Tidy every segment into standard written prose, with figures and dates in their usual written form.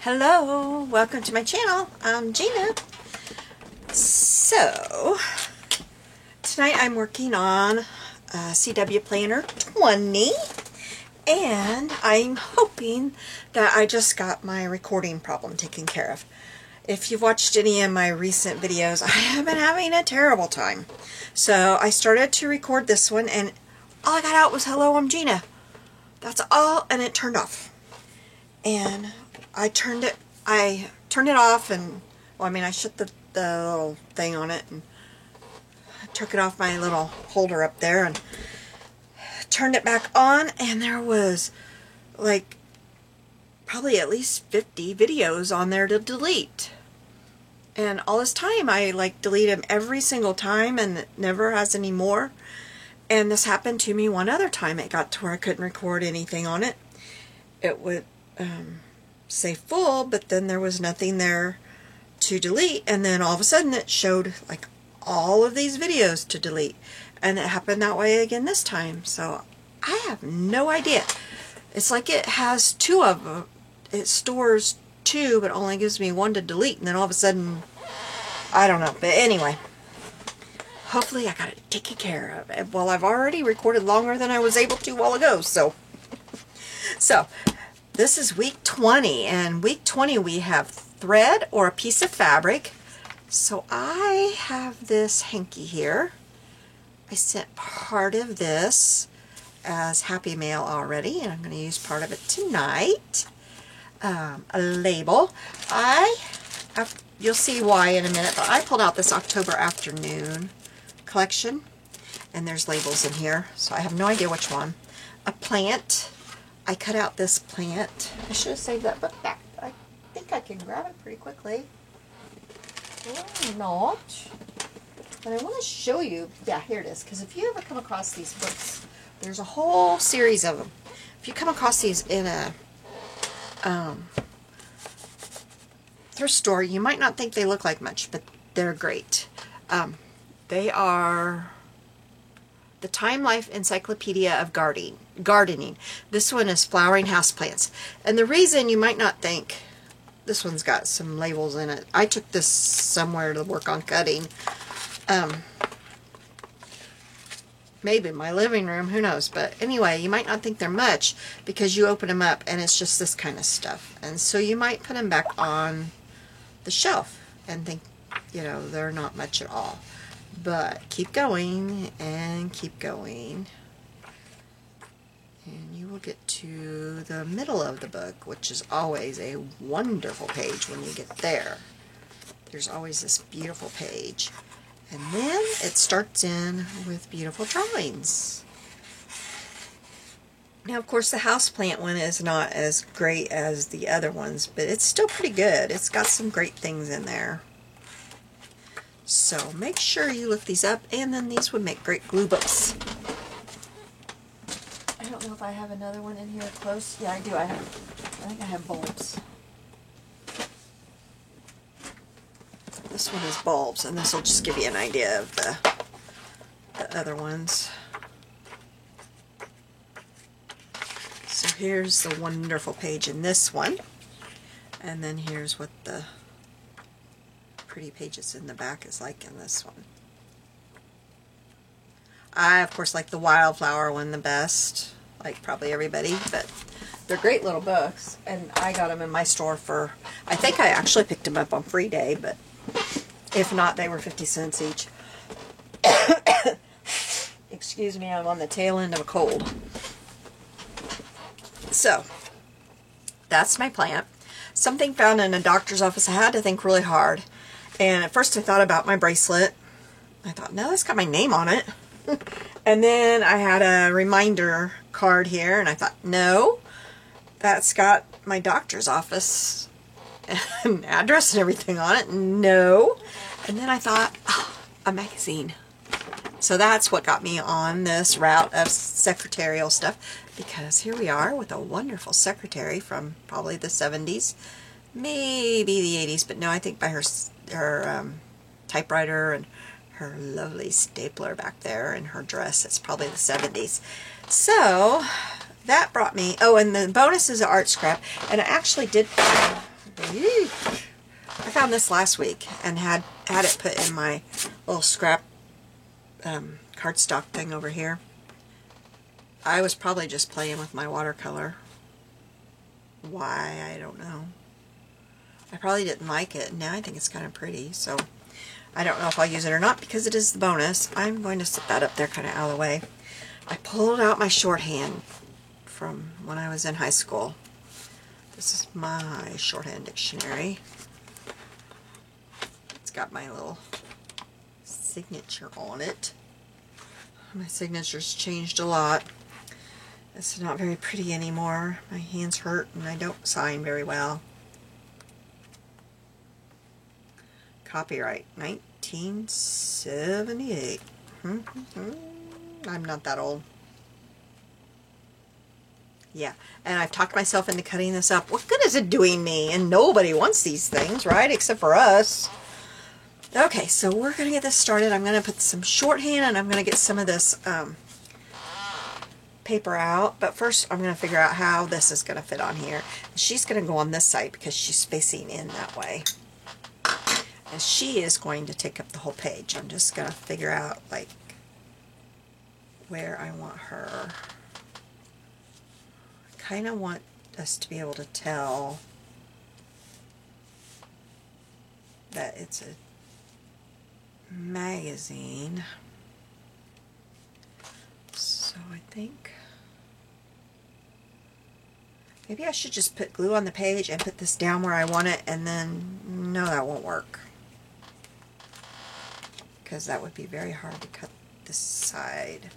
Hello, welcome to my channel. I'm Gina. So, tonight I'm working on CW Planner 20, and I'm hoping that I just got my recording problem taken care of. If you've watched any of my recent videos, I have been having a terrible time. So, I started to record this one, and all I got out was, "Hello, I'm Gina." That's all, and it turned off. And I turned it off, and I shut the little thing on it and took it off my little holder up there and turned it back on, and there was like probably at least 50 videos on there to delete. And all this time I delete them every single time, and it never has any more. And this happened to me one other time. It got to where I couldn't record anything on it. It would say full, but then there was nothing there to delete, and then all of a sudden it showed like all of these videos to delete, and it happened that way again this time. So I have no idea. It's like it has two of them. It stores two but only gives me one to delete, and then all of a sudden I don't know. But anyway, hopefully I got it taken care of. Well, I've already recorded longer than I was able to a while ago, so this is week 20, and week 20 we have thread or a piece of fabric. So I have this hanky here. I sent part of this as Happy Mail already, and I'm going to use part of it tonight. A label. You'll see why in a minute, but I pulled out this October Afternoon collection, and there's labels in here, so I have no idea which one. A plant. I cut out this plant. I should have saved that book back. I think I can grab it pretty quickly. Or not. But I want to show you. Yeah, here it is. Because if you ever come across these books, there's a whole series of them. If you come across these in a thrift store, you might not think they look like much, but they're great. They are the Time Life Encyclopedia of Gardening. This one is Flowering Houseplants. And the reason you might not think, this one's got some labels in it. I took this somewhere to work on cutting. Maybe in my living room, who knows. But anyway, you might not think they're much because you open them up and it's just this kind of stuff. And so you might put them back on the shelf and think, they're not much at all. But keep going and keep going, and you will get to the middle of the book, which is always a wonderful page when you get there. There's always this beautiful page, and then it starts in with beautiful drawings. Now, of course, the houseplant one is not as great as the other ones, but it's still pretty good. It's got some great things in there. So make sure you look these up, and then these would make great glue books. I don't know if I have another one in here close. Yeah, I do. I think I have bulbs. This one is bulbs, and this will just give you an idea of the other ones. So here's the wonderful page in this one, and then here's what the pretty pages in the back is like in this one. I, of course, like the wildflower one the best, like probably everybody, but they're great little books, and I got them in my store for, I think I actually picked them up on Free Day, but if not, they were 50 cents each. Excuse me, I'm on the tail end of a cold. So, that's my plant. Something found in a doctor's office. I had to think really hard. And at first I thought about my bracelet. I thought, no, it's got my name on it. And then I had a reminder card here, and I thought, no, that's got my doctor's office and address and everything on it. No. And then I thought, oh, a magazine. So that's what got me on this route of secretarial stuff, because here we are with a wonderful secretary from probably the 70s, maybe the 80s, but no, I think by her typewriter and her lovely stapler back there and her dress, it's probably the 70s. So that brought me, oh, and the bonus is an art scrap, and I actually did find Yeesh. I found this last week and had it put in my little scrap cardstock thing over here. I was probably just playing with my watercolor. Why, I don't know. I probably didn't like it. Now I think it's kind of pretty, so I don't know if I'll use it or not because it is the bonus. I'm going to set that up there kind of out of the way. I pulled out my shorthand from when I was in high school. This is my shorthand dictionary. It's got my little signature on it. My signature's changed a lot. It's not very pretty anymore. My hands hurt and I don't sign very well. Copyright 1978. I'm not that old. Yeah, and I've talked myself into cutting this up. What good is it doing me? And nobody wants these things, right? Except for us. Okay, so we're going to get this started. I'm going to put some shorthand and I'm going to get some of this paper out. But first I'm going to figure out how this is going to fit on here. She's going to go on this side because she's facing in that way. And she is going to take up the whole page. I'm just going to figure out like where I want her. I kind of want us to be able to tell that it's a magazine. So I think maybe I should just put glue on the page and put this down where I want it, and then no, that won't work because that would be very hard to cut this side.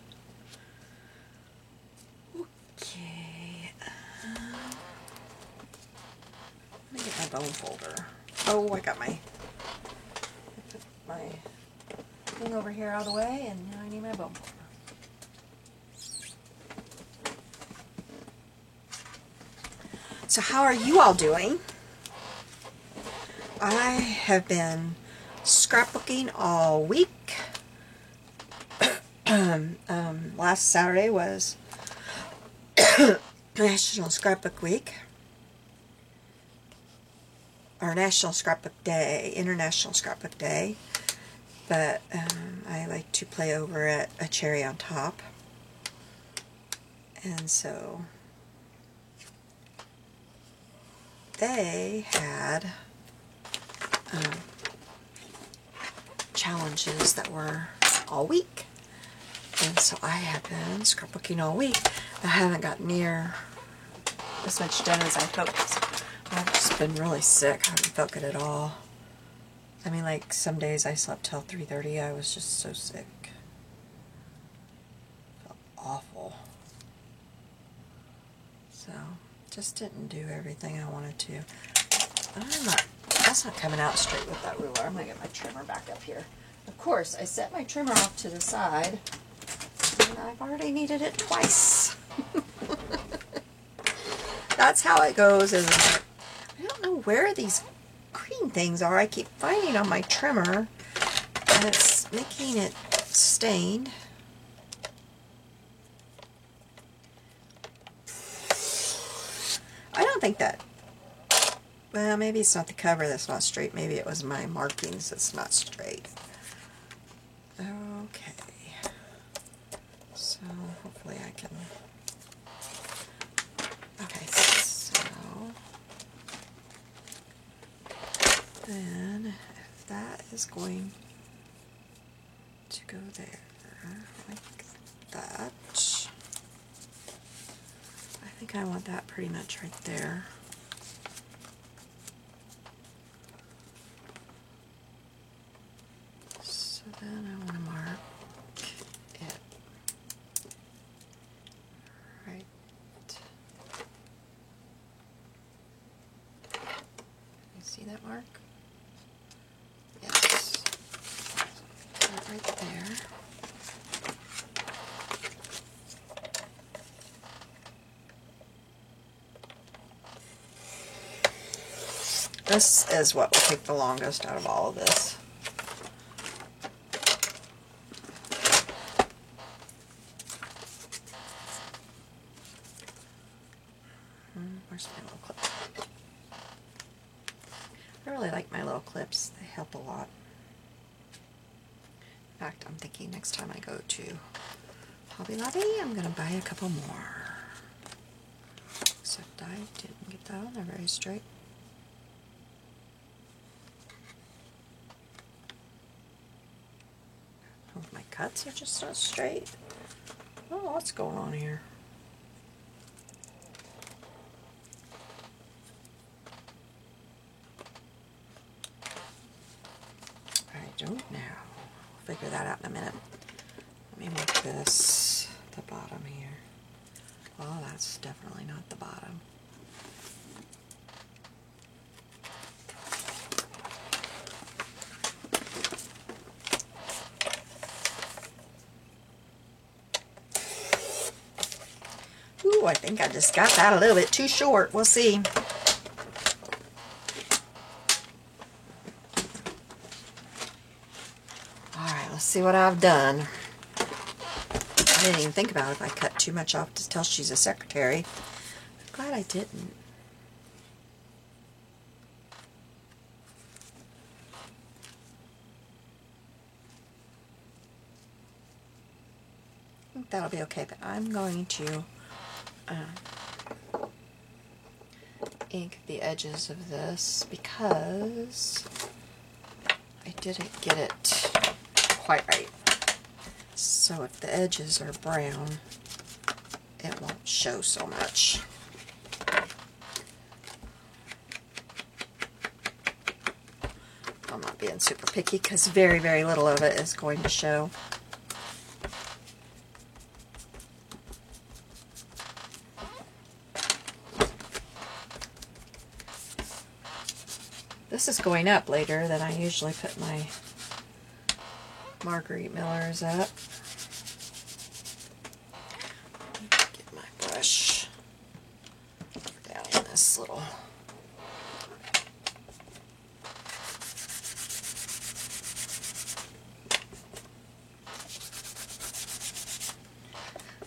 Okay, let me get my bone folder. Oh, I got my thing over here out of the way, and now I need my bone folder. So how are you all doing? I have been scrapbooking all week. Last Saturday was National Scrapbook Week. Or National Scrapbook Day, International Scrapbook Day. But I like to play over at A Cherry on Top. And so they had challenges that were all week. And so I have been scrapbooking all week. I haven't got near as much done as I hoped. I've just been really sick. I haven't felt good at all. I mean, like, some days I slept till 3:30. I was just so sick. Felt awful. So, just didn't do everything I wanted to. That's not coming out straight with that ruler. I'm going to get my trimmer back up here. Of course, I set my trimmer off to the side, and I've already needed it twice. That's how it goes, isn't it? I don't know where these green things are. I keep finding on my trimmer, and it's making it stained. I don't think that, well, maybe it's not the cover that's not straight. Maybe it was my markings that's not straight. Okay. So, hopefully I can, okay, so then if that is going to go there like that, I think I want that pretty much right there. So then I want to mark it right. You see that mark? Yes. Put it right there. This is what will take the longest out of all of this. Where's my little clip? I really like my little clips. They help a lot. In fact, I'm thinking next time I go to Hobby Lobby, I'm going to buy a couple more. Except I didn't get that on there very straight. Oh, my cuts are just not straight. Oh, what's going on here? I don't know. We'll figure that out in a minute. Let me make this the bottom here. Oh, that's definitely not the bottom. Ooh, I think I just got that a little bit too short. We'll see. Alright, let's see what I've done. I didn't even think about if I cut too much off to tell she's a secretary. I'm glad I didn't. I think that'll be okay, but I'm going to ink the edges of this because I didn't get it quite right. So if the edges are brown, it won't show so much. I'm not being super picky because very, very little of it is going to show. This is going up later than I usually put my Marguerite Millers up. Get my brush down in this little.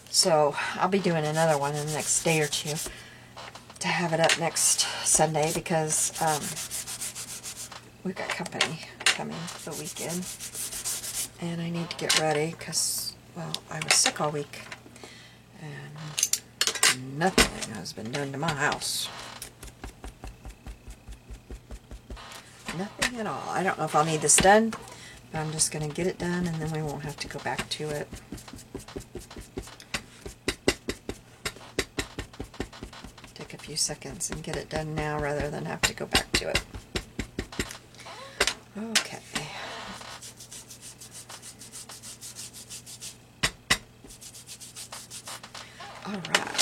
So I'll be doing another one in the next day or two to have it up next Sunday because we've got company coming for the weekend, and I need to get ready because, well, I was sick all week, and nothing has been done to my house. Nothing at all. I don't know if I'll need this done, but I'm just going to get it done, and then we won't have to go back to it. Take a few seconds and get it done now rather than have to go back to it. Okay. All right.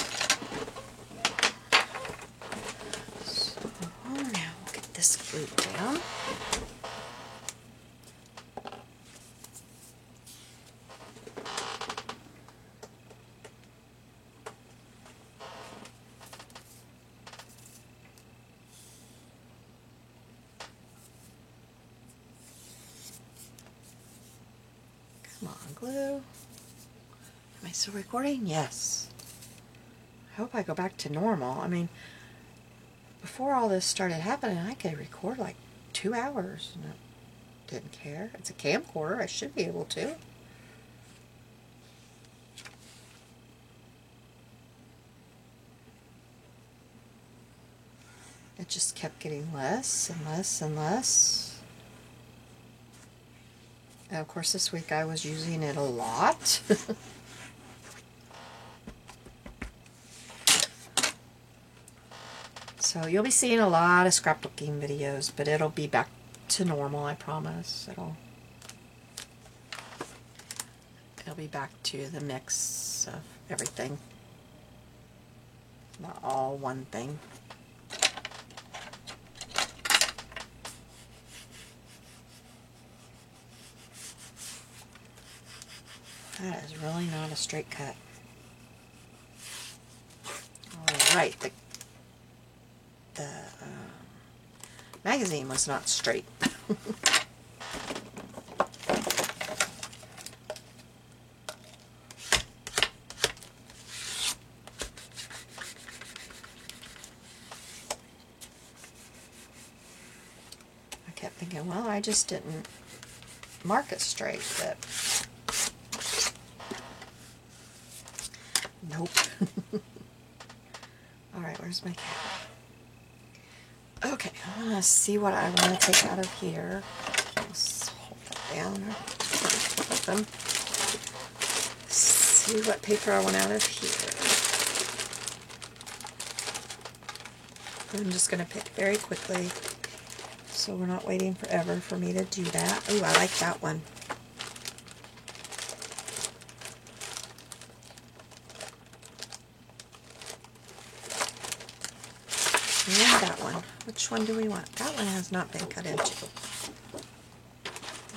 So now we'll get this glued down. Come on, glue. Am I still recording? Yes. I hope I go back to normal. I mean, before all this started happening, I could record like 2 hours and I didn't care. It's a camcorder. I should be able to. It just kept getting less and less and less. And of course this week I was using it a lot. So you'll be seeing a lot of scrapbooking videos, but it'll be back to normal, I promise. It'll be back to the mix of everything. Not all one thing. That is really not a straight cut. Alright, the magazine was not straight. kept thinking, well, I just didn't mark it straight, but nope. Alright, where's my cat? Okay, I'm going to see what I want to take out of here. Let's hold that down. Open. See what paper I want out of here. I'm just going to pick very quickly, so we're not waiting forever for me to do that. Ooh, I like that one. And that one. Which one do we want? That one has not been cut into.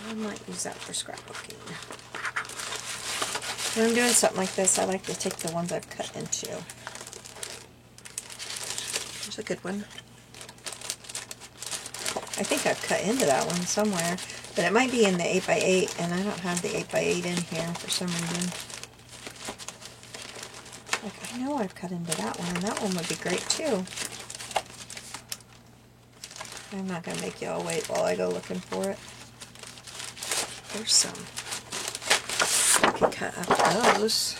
I might use that for scrapbooking. When I'm doing something like this, I like to take the ones I've cut into. There's a good one. I think I've cut into that one somewhere, but it might be in the 8x8, and I don't have the 8x8 in here for some reason. Like, I know I've cut into that one, and that one would be great too. I'm not going to make you all wait while I go looking for it. There's some. I can cut up those.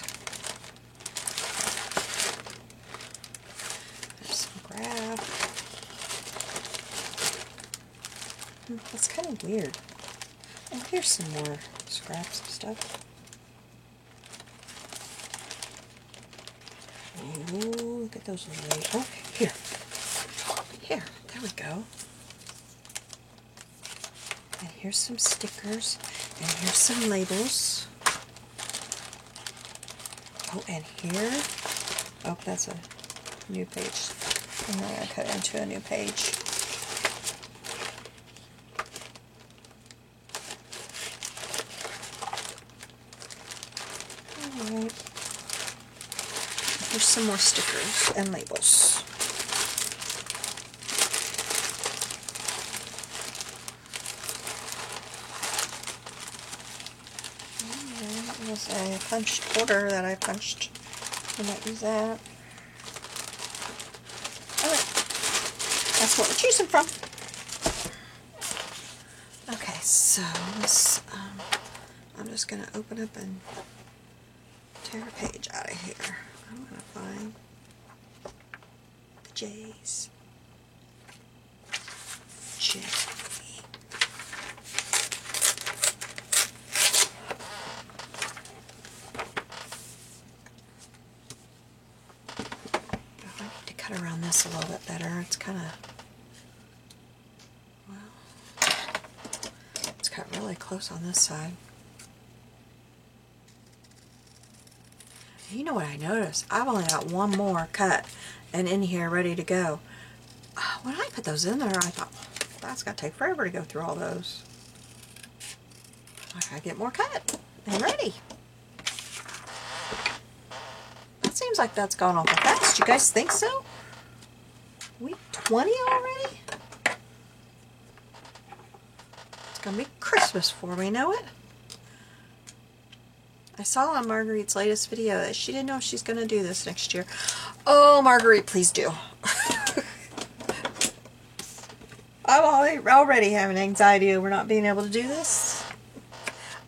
There's some graph. That's kind of weird. Oh, here's some more scraps of stuff. Ooh, look at those. Oh, here. Here. There we go. And here's some stickers. And here's some labels. Oh, and here. Oh, that's a new page. I'm going to cut into a new page. Alright. Here's some more stickers and labels. There's a punched quarter that I punched. I might use that. Alright. That's what we're choosing from. Okay, so this, I'm just going to open up and tear a page out of here. I'm going to find the J's. J. Cut around this a little bit better. It's kind of, well, it's cut really close on this side. You know what I noticed? I've only got one more cut and in here ready to go. When I put those in there, I thought, that's going to take forever to go through all those. I gotta get more cut and ready. That seems like that's gone awful fast. You guys think so? Week 20 already? It's gonna be Christmas before we know it. I saw on Marguerite's latest video that she didn't know if she's gonna do this next year. Oh, Marguerite, please do. I'm already having anxiety over not being able to do this.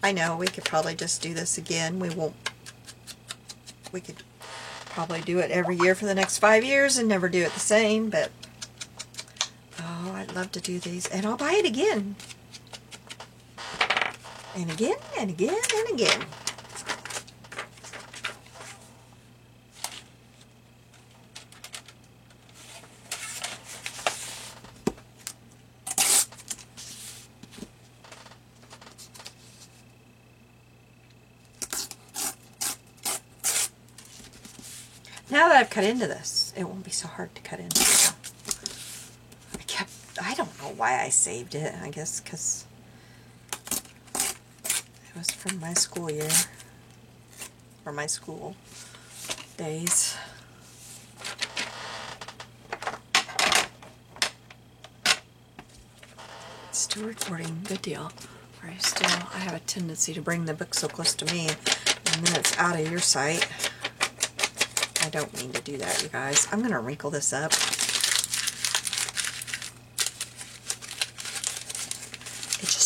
I know we could probably just do this again. We could probably do it every year for the next 5 years and never do it the same, but oh, I'd love to do these, and I'll buy it again. And again, and again, and again. Now that I've cut into this, it won't be so hard to cut into. I don't know why I saved it. I guess because it was from my school year, or my school days. It's still recording. Good deal. I have a tendency to bring the book so close to me, and then it's out of your sight. I don't mean to do that, you guys. I'm going to wrinkle this up.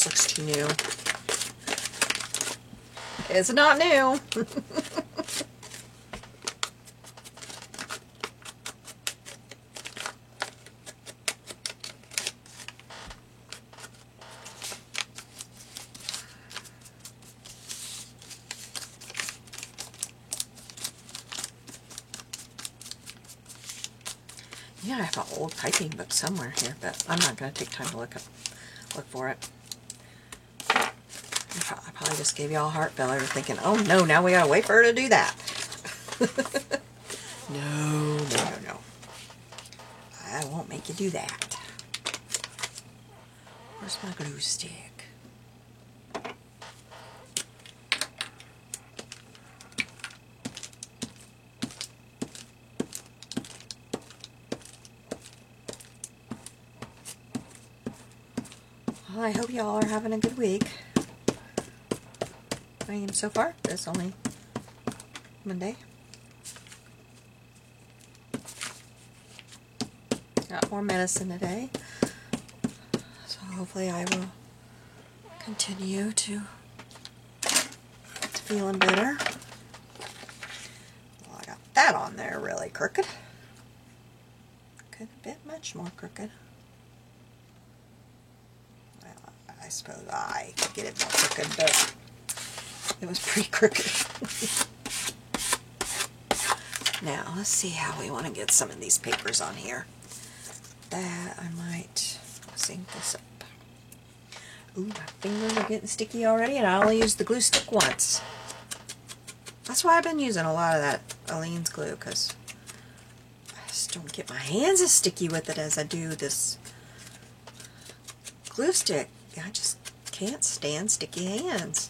just looks too new. It's not new. Yeah, I have an old piping book somewhere here, but I'm not going to take time to look for it. I probably just gave you all heart failure thinking, oh no, now we got to wait for her to do that. No. I won't make you do that. Where's my glue stick? Well, I hope y'all are having a good week. I am so far. It's only Monday. Got more medicine today. So hopefully I will continue to feeling better. Well, I got that on there really crooked. Could have been much more crooked. I suppose I could get it more crooked, but it was pretty crooked. Now, let's see how we want to get some of these papers on here. That I might sync this up. Ooh, my fingers are getting sticky already, and I only used the glue stick once. That's why I've been using a lot of that Aleene's glue, because I just don't get my hands as sticky with it as I do this glue stick. I just can't stand sticky hands.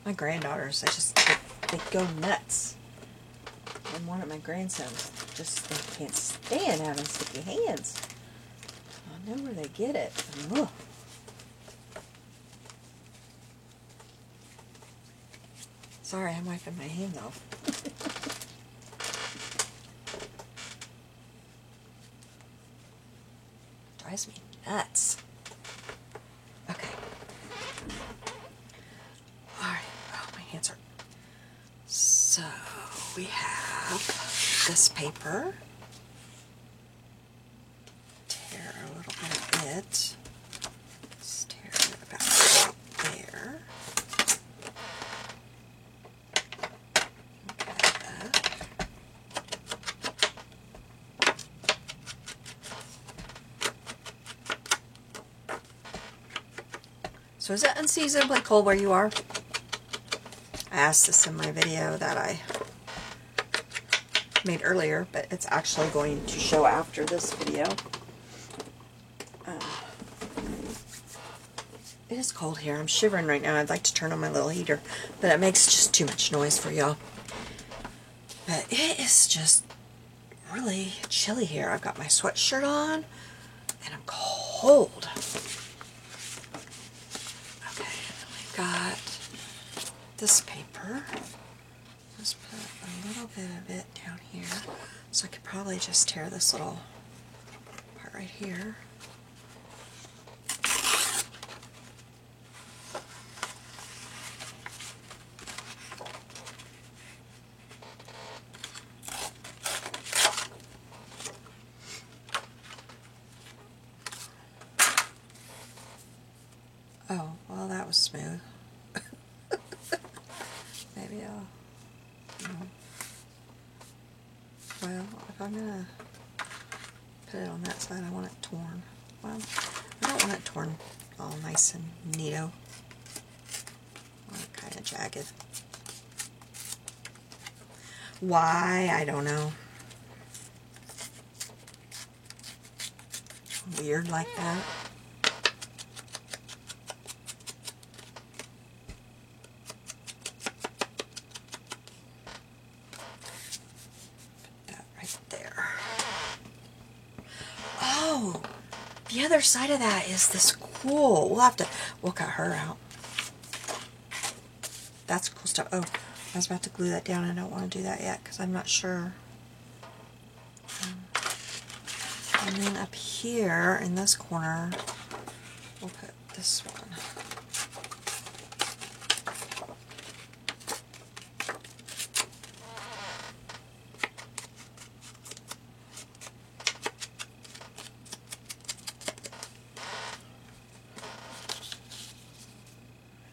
My granddaughters, they go nuts. And one of my grandsons, they can't stand having sticky hands. I know where they get it. Ugh. Sorry, I'm wiping my hands off. Drives me nuts. Okay. Alright. Oh, my hands are... So, we have this paper. Tear a little bit of it. Just tear it about right there. So is it unseasonably cold where you are? I asked this in my video that I made earlier, but it's actually going to show after this video. It is cold here. I'm shivering right now. I'd like to turn on my little heater, but it makes just too much noise for y'all. But it is just really chilly here. I've got my sweatshirt on, and I'm cold. Okay, and we've got this paper. Let's put a little bit of it down here. So I could probably just tear this little part right here. Oh, well, that was smooth. Maybe I'll... Well, if I'm going to put it on that side, I want it torn. Well, I don't want it torn all nice and neato. I want it kind of jagged. Why? I don't know. Weird like that. The other side of that is this cool. We'll cut her out. That's cool stuff. Oh, I was about to glue that down. I don't want to do that yet because I'm not sure. And then up here in this corner, we'll put this one.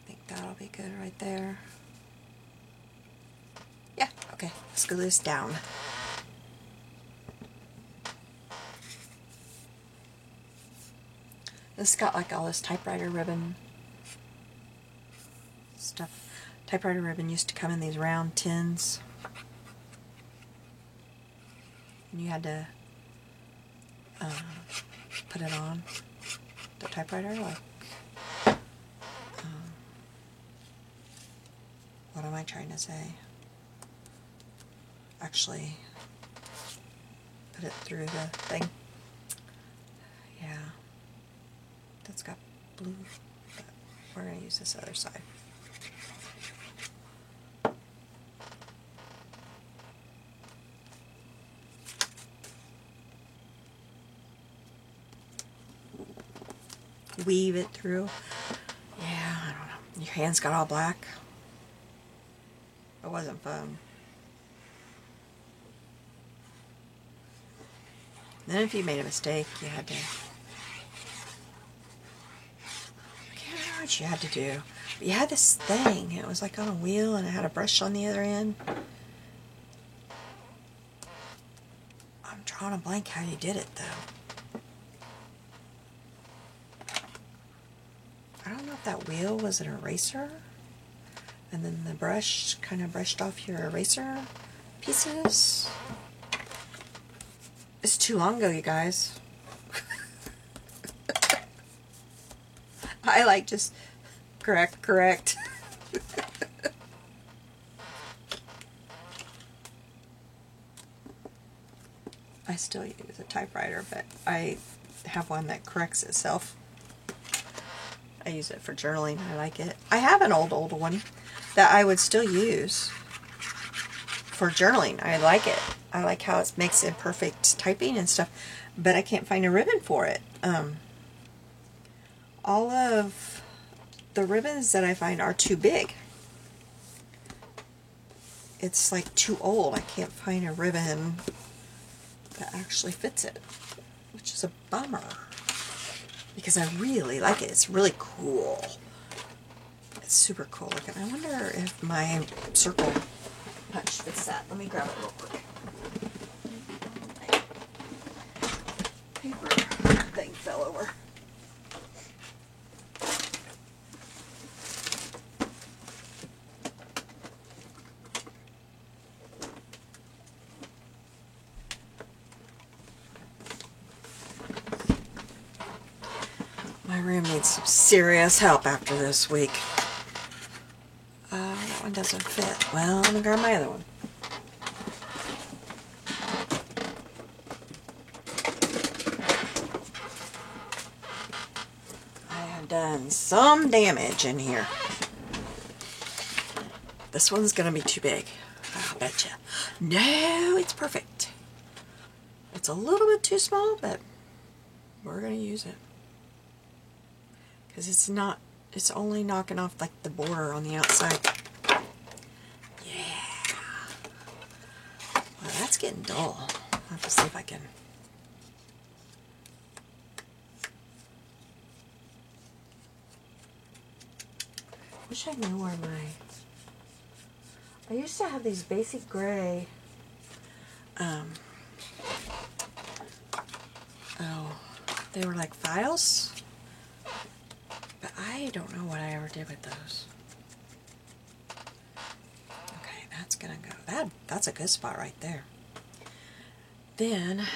I think that'll be good right there. Yeah, okay, let's glue this down. This got like all this typewriter ribbon stuff. Typewriter ribbon used to come in these round tins. And you had to put it on the typewriter, like, what am I trying to say? Actually, put it through the thing. Yeah. That's got blue, but we're going to use this other side. Weave it through. Yeah, I don't know. Your hands got all black. It wasn't fun. Then if you made a mistake, you had to... I can't remember what you had to do. But you had this thing. It was like on a wheel and it had a brush on the other end. I'm drawing a blank how you did it though. I don't know if that wheel was an eraser. And then the brush kind of brushed off your eraser pieces. It's too long ago, you guys. I like just correct. I still use a typewriter, but I have one that corrects itself. I use it for journaling. I like it. I have an old one that I would still use for journaling. I like it. I like how it makes imperfect typing and stuff, but I can't find a ribbon for it. All of the ribbons that I find are too big. It's like too old. I can't find a ribbon that actually fits it, which is a bummer because I really like it. It's really cool. It's super cool looking. I wonder if my circle punch fits that. Let me grab it real quick. Paper thing fell over. My room needs some serious help after this week. That one doesn't fit. Well, let me grab my other one. I have done some damage in here. This one's going to be too big. I'll bet you. No, it's perfect. It's a little bit too small, but we're going to use it. Because it's only knocking off like the border on the outside. Yeah. Well, that's getting dull. I'll have to see if I can. Wish I knew where I used to have these basic gray, they were like files. But I don't know what I ever did with those. Okay, that's gonna go. That's a good spot right there. Then,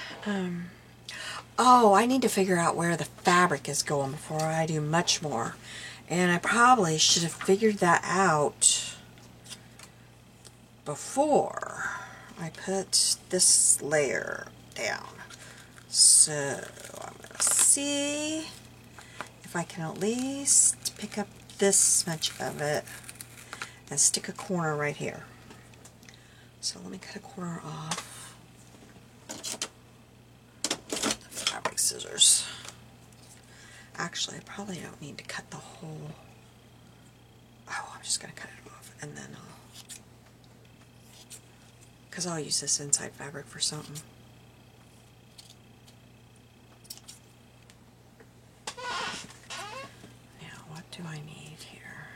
oh, I need to figure out where the fabric is going before I do much more. And I probably should have figured that out before I put this layer down. So, I'm gonna see if I can at least pick up this much of it and stick a corner right here. So let me cut a corner off. The fabric scissors. Actually, I probably don't need to cut the whole. Oh, I'm just going to cut it off, and then because I'll use this inside fabric for something. Now, what do I need here?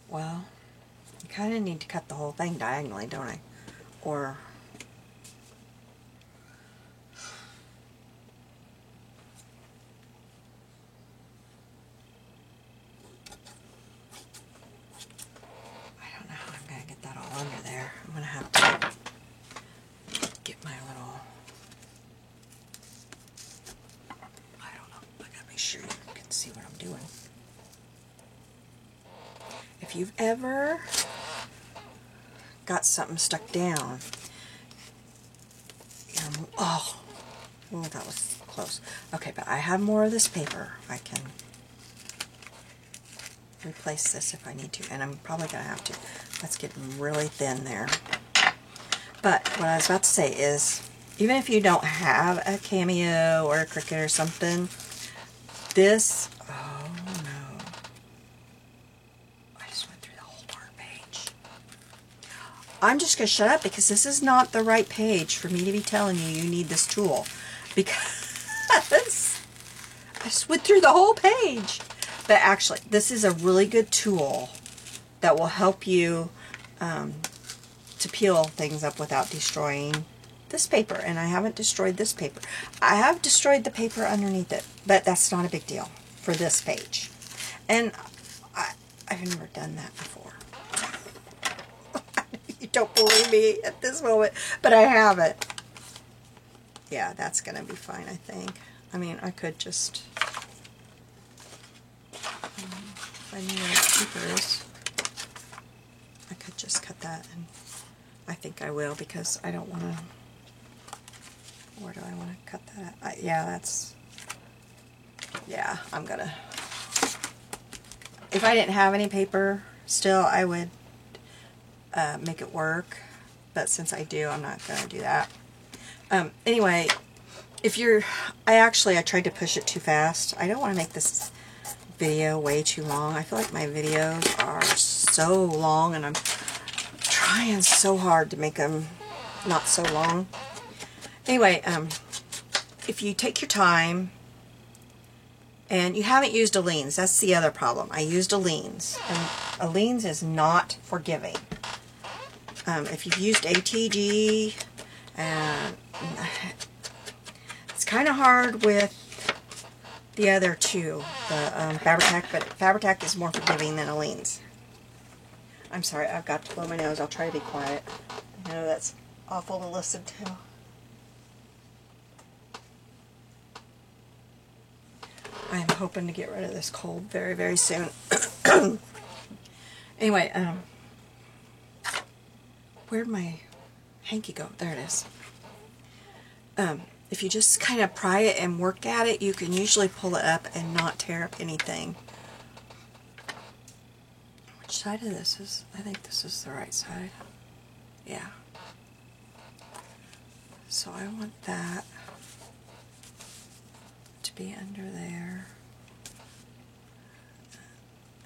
Well, I kind of need to cut the whole thing diagonally, don't I? Or I don't know how I'm going to get that all under there. I'm going to have to get my little, I don't know, I got to make sure you can see what I'm doing. If you've ever got something stuck down, oh, that was close. Okay, but I have more of this paper. I can replace this if I need to, and I'm probably going to have to. That's getting really thin there. But what I was about to say is, even if you don't have a Cameo or a Cricut or something, this, oh no, I just went through the whole darn page. I'm just going to shut up because this is not the right page for me to be telling you you need this tool, because I just went through the whole page. But actually, this is a really good tool that will help you to peel things up without destroying this paper. And I haven't destroyed this paper. I have destroyed the paper underneath it, but that's not a big deal for this page. And I've never done that before. You don't believe me at this moment, but I haven't. Yeah, that's going to be fine, I think. I mean, I could just... if I knew what paper is, I could just cut that, and I think I will, because I don't want to... Where do I want to cut that at? Yeah, that's... Yeah, I'm gonna... If I didn't have any paper still, I would make it work, but since I do, I'm not gonna do that. Anyway, if you're... I tried to push it too fast. I don't want to make this video way too long. I feel like my videos are so long, and I'm trying so hard to make them not so long. Anyway, if you take your time, and you haven't used Aleene's, that's the other problem. I used Aleene's, and Aleene's is not forgiving. If you've used ATG, it's kind of hard with the other two, the Fabri-Tac, but Fabri-Tac is more forgiving than Aleene's. I'm sorry, I've got to blow my nose. I'll try to be quiet. I know that's awful to listen to. I'm hoping to get rid of this cold very, very soon. Anyway, where'd my hanky go? There it is. If you just kind of pry it and work at it, you can usually pull it up and not tear up anything. Which side of this is? I think this is the right side. Yeah. So I want that to be under there.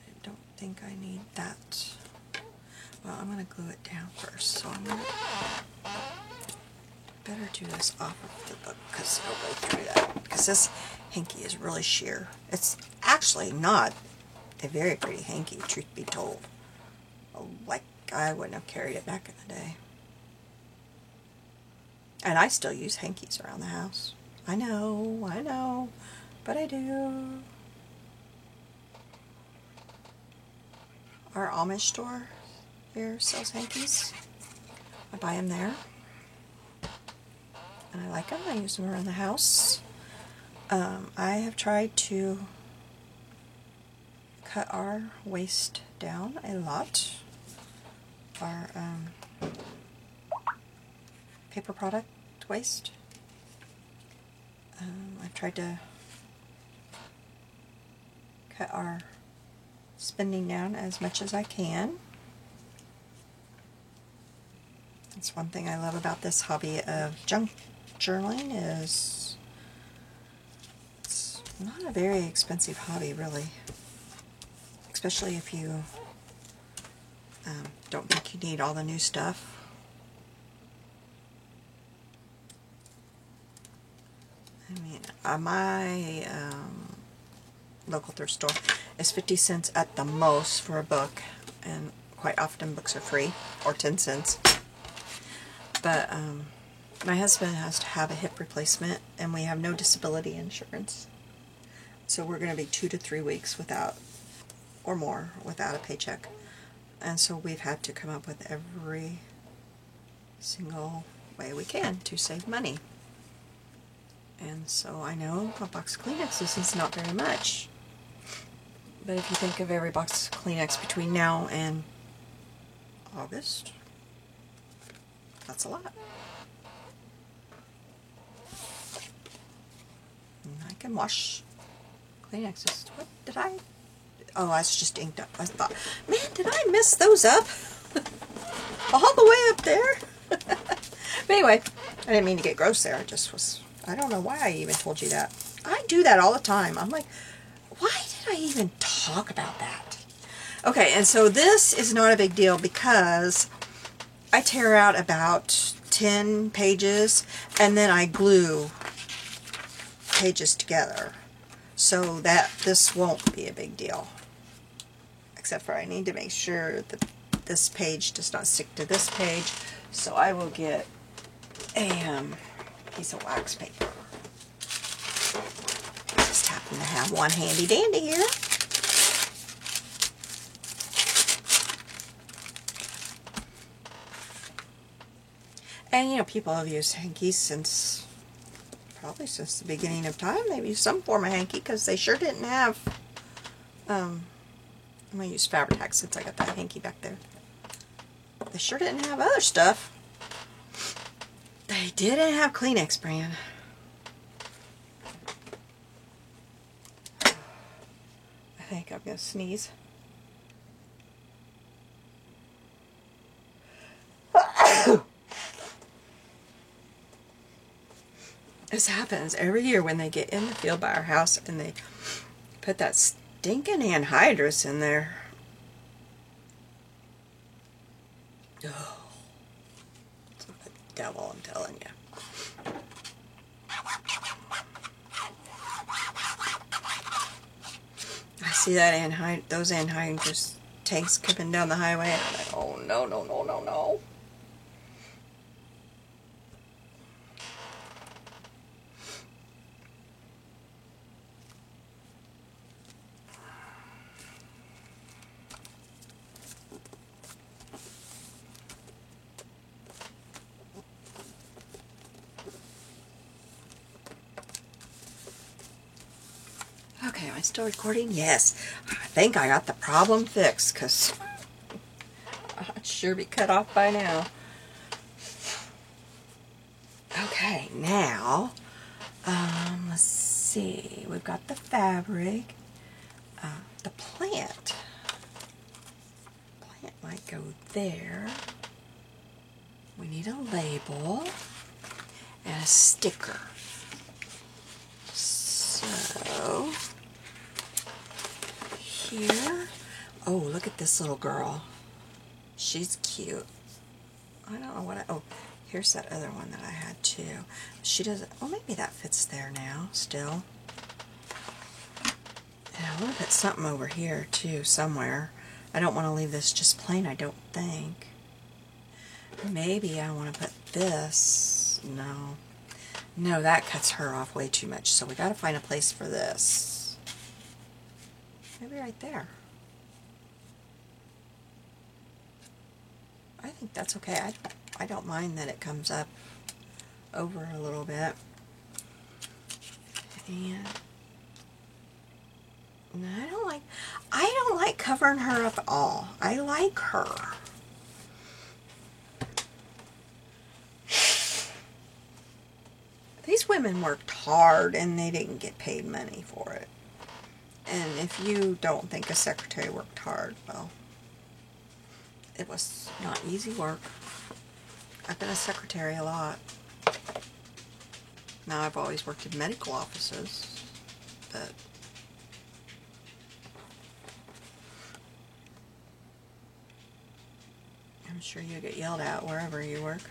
I don't think I need that. Well, I'm going to glue it down first. So I'm going to better do this off of the book because it'll go through that. Because this hanky is really sheer. It's actually not a very pretty hanky, truth be told. Like, I wouldn't have carried it back in the day. And I still use hankies around the house. I know, but I do. Our Amish store here sells hankies. I buy them there. And I like them. I use them around the house. I have tried to cut our waste down a lot. Our paper product waste. I've tried to cut our spending down as much as I can. That's one thing I love about this hobby of junk journaling is it's Not a very expensive hobby, really. Especially if you don't think you need all the new stuff. I mean, my local thrift store is 50 cents at the most for a book, and quite often books are free, or 10 cents. But my husband has to have a hip replacement, and we have no disability insurance. So we're going to be 2 to 3 weeks without, or more, without a paycheck. And so we've had to come up with every single way we can to save money. And so I know a box of Kleenexes is not very much. But if you think of every box of Kleenex between now and August, that's a lot. And I can wash Kleenexes. What did I? Oh, I was just inked up. I thought, man, did I mess those up? All the way up there? But anyway, I didn't mean to get gross there. I just was, I don't know why I even told you that. I do that all the time. I'm like, why did I even talk about that? Okay, and so this is not a big deal because I tear out about 10 pages and then I glue pages together so that this won't be a big deal. Except for I need to make sure that this page does not stick to this page, so I will get a piece of wax paper. Just happen to have one handy dandy here. And you know, people have used hankies since, probably since the beginning of time. They've used some form of hanky because they sure didn't have, I'm going to use Fabri-Tac since I got that hanky back there. They sure didn't have other stuff. They didn't have Kleenex brand. I think I'm going to sneeze. This happens every year when they get in the field by our house and they put that stinking anhydrous in there. Oh, it's the devil, I'm telling you. I see that those anhydrous tanks coming down the highway and I'm like, oh no, no, no, no, no. Okay, am I still recording? Yes. I think I got the problem fixed because I'd sure be cut off by now. Okay, now, let's see. We've got the fabric, the plant. Plant might go there. We need a label and a sticker. So, here, oh, look at this little girl. She's cute. I don't know what oh, here's that other one that I had too. She doesn't, oh, maybe that fits there now, still. And I want to put something over here too, somewhere. I don't want to leave this just plain, I don't think. Maybe I want to put this, no. No, that cuts her off way too much, so we got to find a place for this. Maybe right there. I think that's okay. I don't mind that it comes up over a little bit. And I don't like covering her up at all. I like her. These women worked hard and they didn't get paid money for it. And if you don't think a secretary worked hard, well, it was not easy work. I've been a secretary a lot. Now I've always worked in medical offices. but I'm sure you get yelled at wherever you work.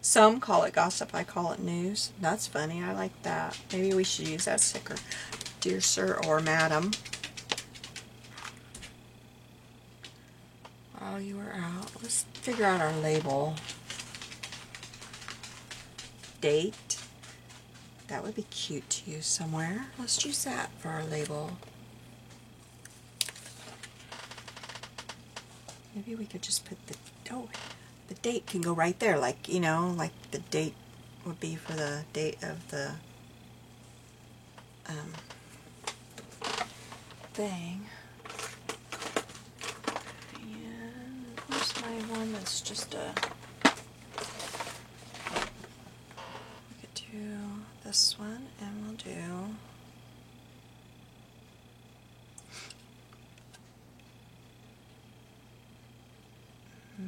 Some call it gossip, I call it news. That's funny, I like that. Maybe we should use that sticker. Dear sir or madam. While you are out, let's figure out our label. Date. That would be cute to use somewhere. Let's use that for our label. Maybe we could just put the, oh, the date can go right there, like, you know, like the date would be for the date of the thing. And where's my one that's just a, we could do this one, and we'll do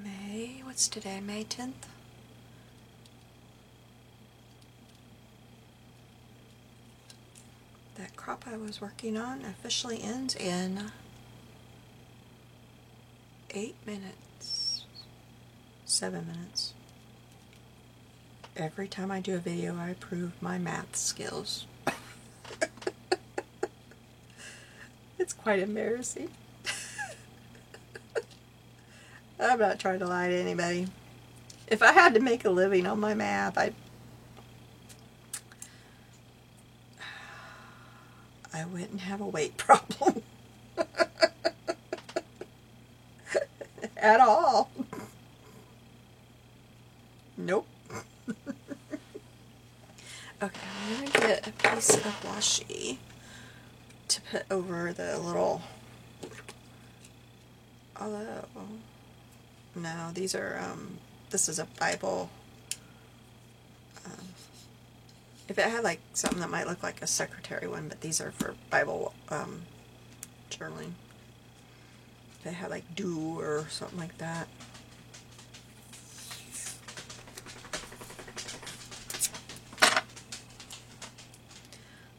May, what's today, May 10th? That crop I was working on officially ends in 8 minutes, 7 minutes. Every time I do a video, I prove my math skills. It's quite embarrassing. I'm not trying to lie to anybody. If I had to make a living on my math, I wouldn't have a weight problem. At all. Nope. Okay, I'm going to get a piece of washi to put over the little, although, no, these are, this is a Bible. If it had like something that might look like a secretary one, but these are for Bible journaling. If it had like do or something like that.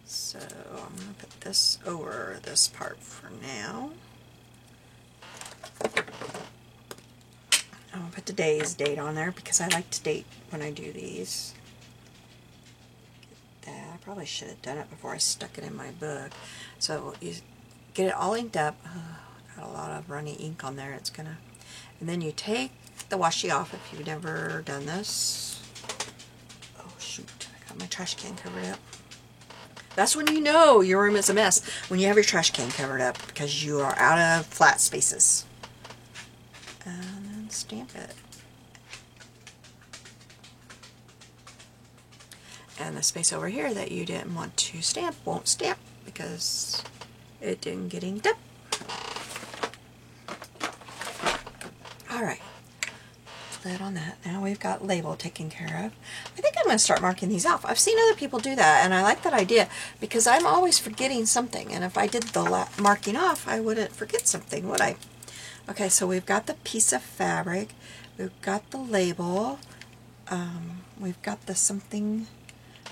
So I'm going to put this over this part for now. I'm going to put today's date on there because I like to date when I do these. Get that. I probably should have done it before I stuck it in my book. So you get it all inked up. Got a lot of runny ink on there. It's gonna, and then you take the washi off if you've never done this. Oh shoot! I got my trash can covered up. That's when you know your room is a mess, when you have your trash can covered up because you are out of flat spaces. And then stamp it. And the space over here that you didn't want to stamp won't stamp because it didn't get inked up. Alright, that on that. Now we've got label taken care of. I think I'm going to start marking these off. I've seen other people do that, and I like that idea because I'm always forgetting something. And if I did the marking off, I wouldn't forget something, would I? Okay, so we've got the piece of fabric. We've got the label. We've got the something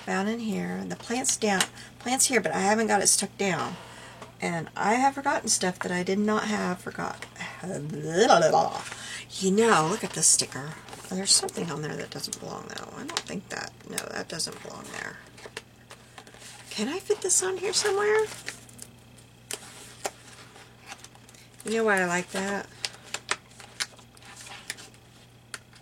down in here. And the plant's down. Plant's here, but I haven't got it stuck down. And I have forgotten stuff that I did not have forgot. You know, look at this sticker. There's something on there that doesn't belong though. I don't think that, no, that doesn't belong there. Can I fit this on here somewhere? You know why I like that?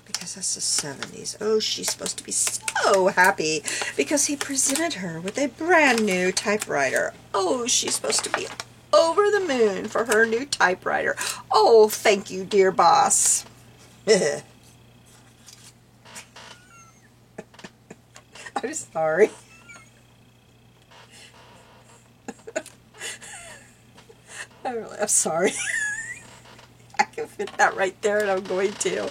Because that's the 70s. Oh, she's supposed to be so happy because he presented her with a brand new typewriter. Oh, she's supposed to be over the moon for her new typewriter. Oh, thank you, dear boss. I'm sorry. I'm sorry. I can fit that right there, and I'm going to.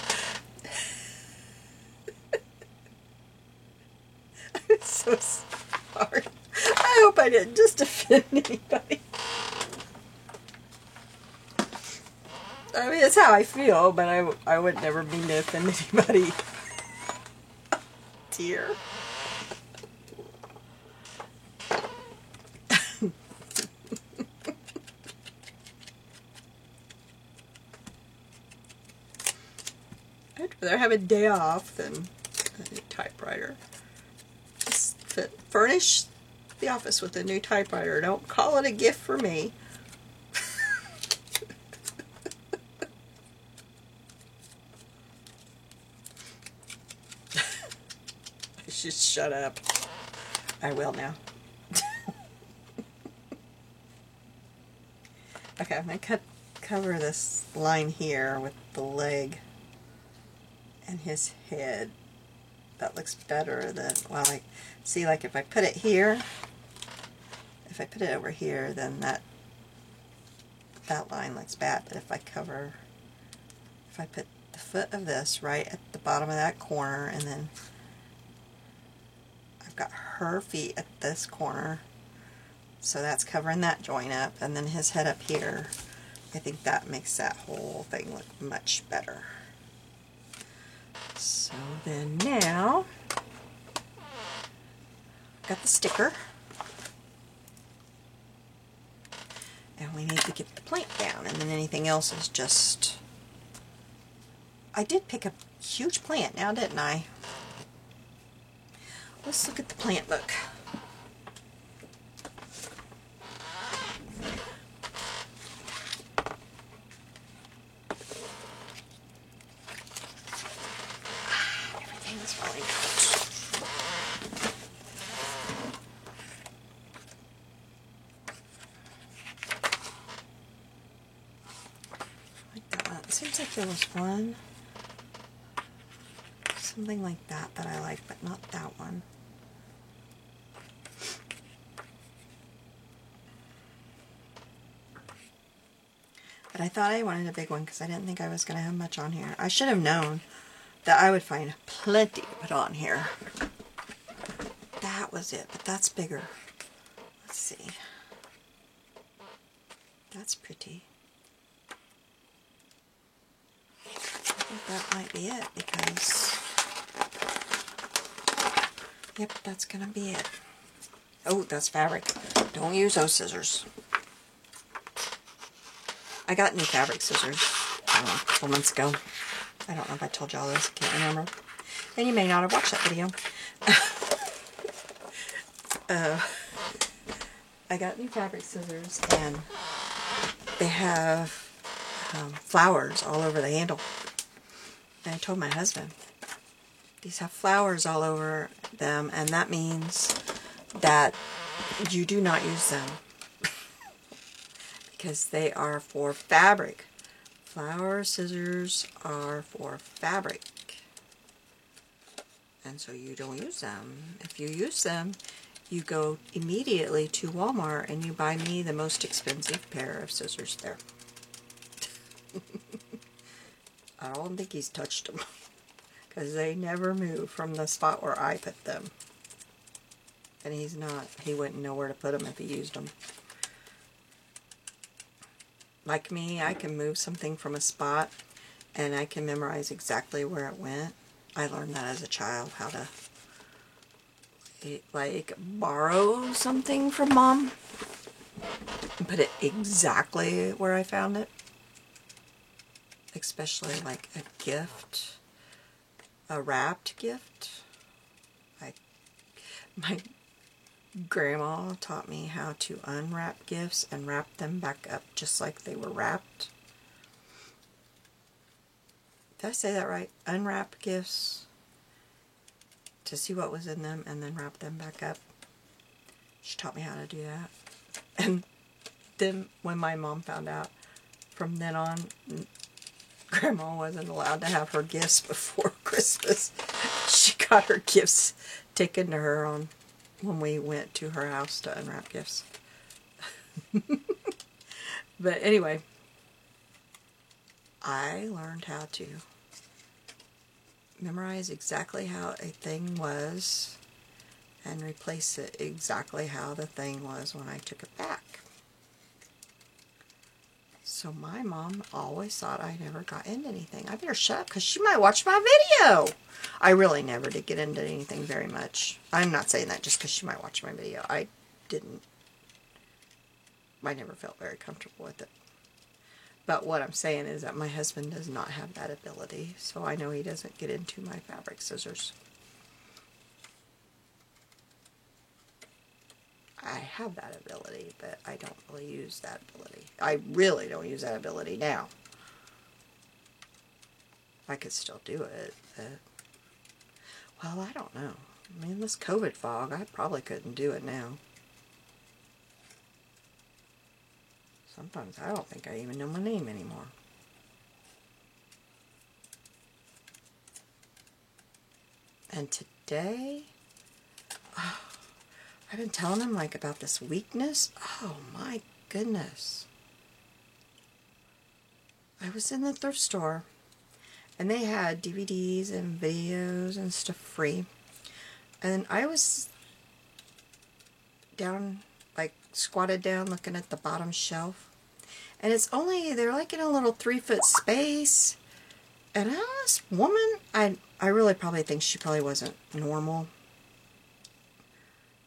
I'm so sorry. I hope I didn't just offend anybody. I mean, it's how I feel, but I would never mean to offend anybody. Dear. rather have a day off than a new typewriter. Just furnish the office with a new typewriter. Don't call it a gift for me. Just shut up. I will now. Okay, I'm going to cover this line here with the leg and his head. That looks better than, well, like, see, like if I put it here, if I put it over here, then that line looks bad. But if I put the foot of this right at the bottom of that corner, and then I've got her feet at this corner, so that's covering that joint up, and then his head up here, I think that makes that whole thing look much better. So then now, got the sticker, and we need to get the plant down, and then anything else is just, I did pick a huge plant now, didn't I? Let's look at the plant book. Everything's falling out. Like that. It seems like there was one, something like that I like, but not that one. But I thought I wanted a big one because I didn't think I was going to have much on here. I should have known that I would find plenty to put on here. That was it, but that's bigger. Let's see. That's pretty. I think that might be it because, yep, that's going to be it. Oh, that's fabric. Don't use those scissors. I got new fabric scissors, I don't know, a couple months ago. I don't know if I told y'all this, I can't remember. And you may not have watched that video. I got new fabric scissors, and they have flowers all over the handle. And I told my husband, these have flowers all over them, and that means that you do not use them. Because they are for fabric. Flower scissors are for fabric. And so you don't use them. If you use them, you go immediately to Walmart and you buy me the most expensive pair of scissors there. I don't think he's touched them. Because they never move from the spot where I put them. And he wouldn't know where to put them if he used them. Like me, I can move something from a spot and I can memorize exactly where it went. I learned that as a child, how to like borrow something from Mom and put it exactly where I found it. Especially like a gift, a wrapped gift. My Grandma taught me how to unwrap gifts and wrap them back up just like they were wrapped. Did I say that right? Unwrap gifts to see what was in them and then wrap them back up. She taught me how to do that. And then when my mom found out, from then on, Grandma wasn't allowed to have her gifts before Christmas. She got her gifts taken to her on when we went to her house to unwrap gifts. But anyway, I learned how to memorize exactly how a thing was and replace it exactly how the thing was when I took it back. So my mom always thought I never got into anything. I better shut up because she might watch my video. I really never did get into anything very much. I'm not saying that just because she might watch my video. I never felt very comfortable with it. But what I'm saying is that my husband does not have that ability, so I know he doesn't get into my fabric scissors. I have that ability, but I don't really use that ability. I really don't use that ability now. I could still do it, but, well, I don't know. I mean, this COVID fog, I probably couldn't do it now. Sometimes I don't think I even know my name anymore. And today, oh, I've been telling him like about this weakness. Oh my goodness. I was in the thrift store and they had DVDs and videos and stuff free. And I was down, like squatted down looking at the bottom shelf. And it's only, they're like in a little 3-foot space. And this woman, I really probably think she probably wasn't normal.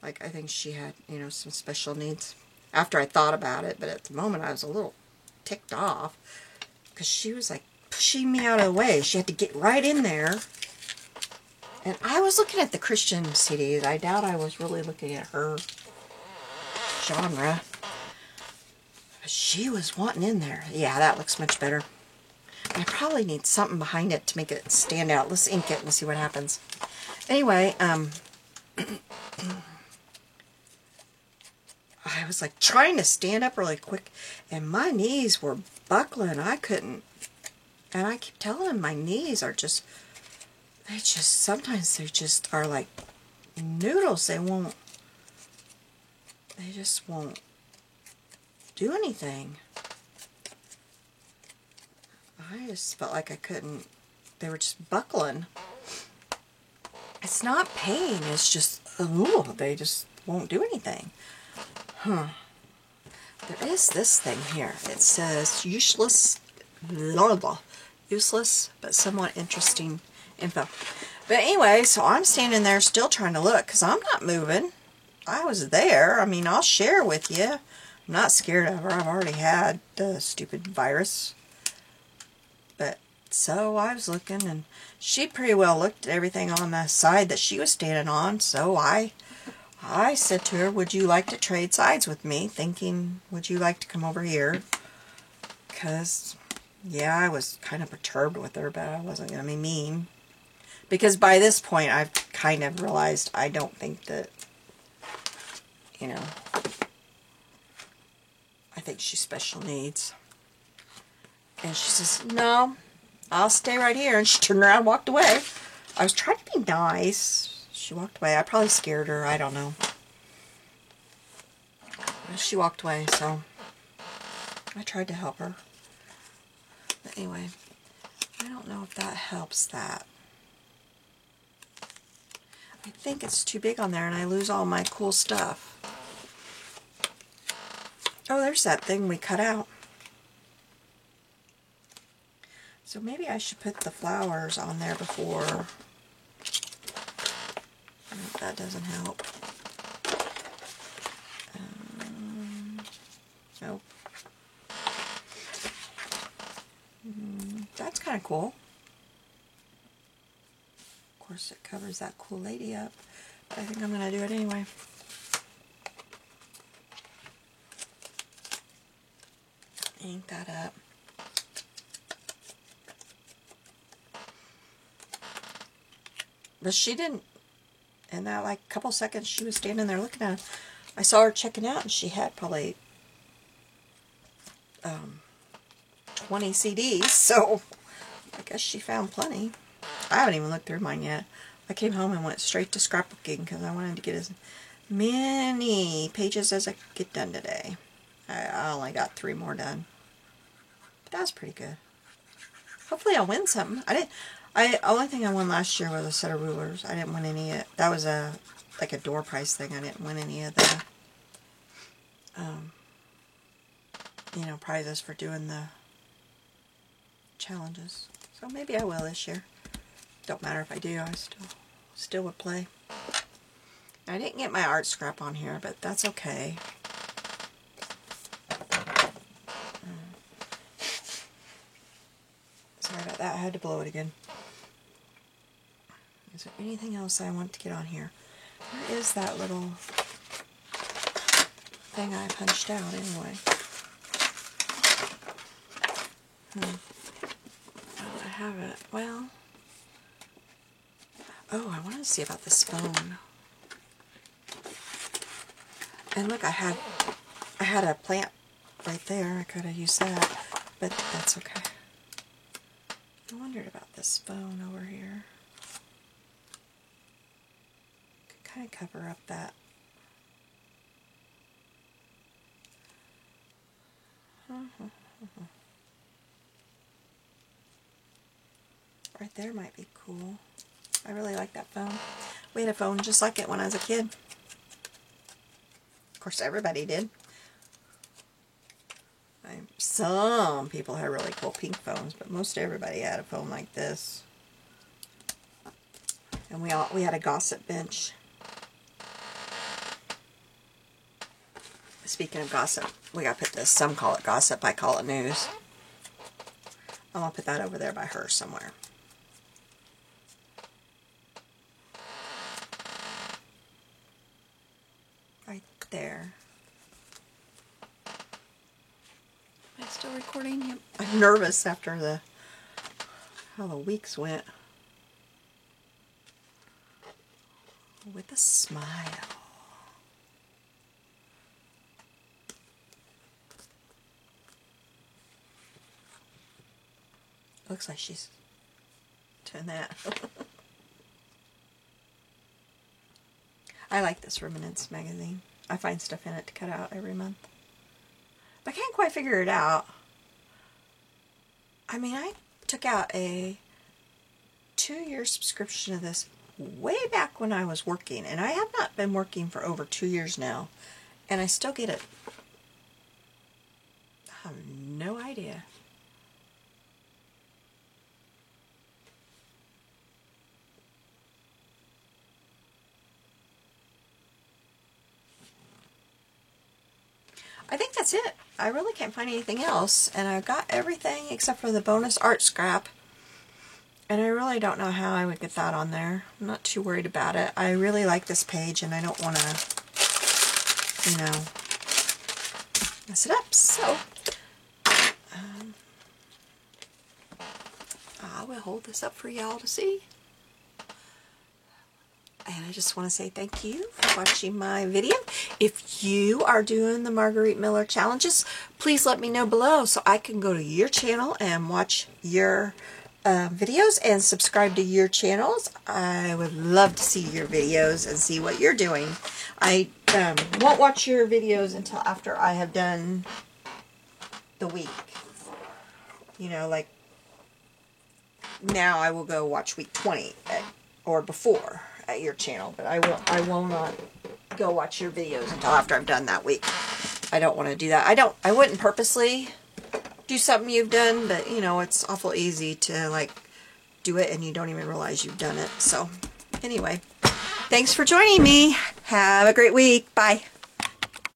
Like, I think she had, you know, some special needs after I thought about it. But at the moment, I was a little ticked off because she was, like, pushing me out of the way. She had to get right in there. And I was looking at the Christian CDs. I doubt I was really looking at her genre. But she was wanting in there. Yeah, that looks much better. I probably need something behind it to make it stand out. Let's ink it and see what happens. Anyway, I was like trying to stand up really quick and my knees were buckling. I couldn't. And I keep telling him my knees are just, sometimes they just are like noodles. They just won't do anything. I just felt like I couldn't, they were just buckling. It's not pain, it's just, ooh, they just won't do anything. Huh. There is this thing here. It says useless but somewhat interesting info. But anyway, so I'm standing there still trying to look because I'm not moving. I was there. I mean, I'll share with you. I'm not scared of her. I've already had the stupid virus. But so I was looking, and she pretty well looked at everything on the side that she was standing on. So I said to her, would you like to trade sides with me? Thinking, would you like to come over here? Because, yeah, I was kind of perturbed with her, but I wasn't going to be mean. Because by this point, I've kind of realized I don't think that, you know, I think she's special needs. And she says, no, I'll stay right here. And she turned around and walked away. I was trying to be nice. She walked away. I probably scared her. I don't know. She walked away, so I tried to help her. But anyway, I don't know if that helps that. I think it's too big on there and I lose all my cool stuff. Oh, there's that thing we cut out. So maybe I should put the flowers on there before. No, that doesn't help. Nope. That's kind of cool. Of course, it covers that cool lady up. But I think I'm going to do it anyway. Ink that up. But she didn't, in that like couple seconds she was standing there looking at it, I saw her checking out and she had probably 20 CDs, so I guess she found plenty. I haven't even looked through mine yet. I came home and went straight to scrapbooking because I wanted to get as many pages as I could get done today. I only got 3 more done. But that was pretty good. Hopefully I'll win something. Only thing I won last year was a set of rulers. I didn't win any. That was like a door prize thing. I didn't win any of the you know, prizes for doing the challenges. So maybe I will this year. Don't matter if I do. I still would play. I didn't get my art scrap on here, but that's okay. had to blow it again. Is there anything else I want to get on here? Where is that little thing I punched out anyway? How did I have it? Well, oh, I wanted to see about this phone. And look, I had a plant right there. I could have used that, but that's okay. I wondered about this phone over here. Could kind of cover up that. Right there might be cool. I really like that phone. We had a phone just like it when I was a kid. Of course, everybody did. Some people had really cool pink phones, but most everybody had a phone like this. And we had a gossip bench. Speaking of gossip, we gotta put this. Some call it gossip, I call it news. I'm gonna put that over there by her somewhere. Right there. Am I still recording? Yep. I'm nervous after how the weeks went. With a smile. Looks like she's doing that. I like this Remnants magazine. I find stuff in it to cut out every month. But I can't quite figure it out. I mean, I took out a 2-year subscription to this way back when I was working, and I have not been working for over 2 years now, and I still get it. I have no idea. I think that's it. I really can't find anything else, and I've got everything except for the bonus art scrap, and I really don't know how I would get that on there. I'm not too worried about it. I really like this page, and I don't want to, you know, mess it up, so I will hold this up for y'all to see. And I just want to say thank you for watching my video. If you are doing the Marguerite Miller challenges, please let me know below so I can go to your channel and watch your videos and subscribe to your channels. I would love to see your videos and see what you're doing. I won't watch your videos until after I have done the week. You know, like now I will go watch week 20 or before at your channel, but I will not go watch your videos until after I've done that week. I don't want to do that. I wouldn't purposely do something you've done, but you know, it's awful easy to like do it and you don't even realize you've done it. So anyway, thanks for joining me. Have a great week. Bye.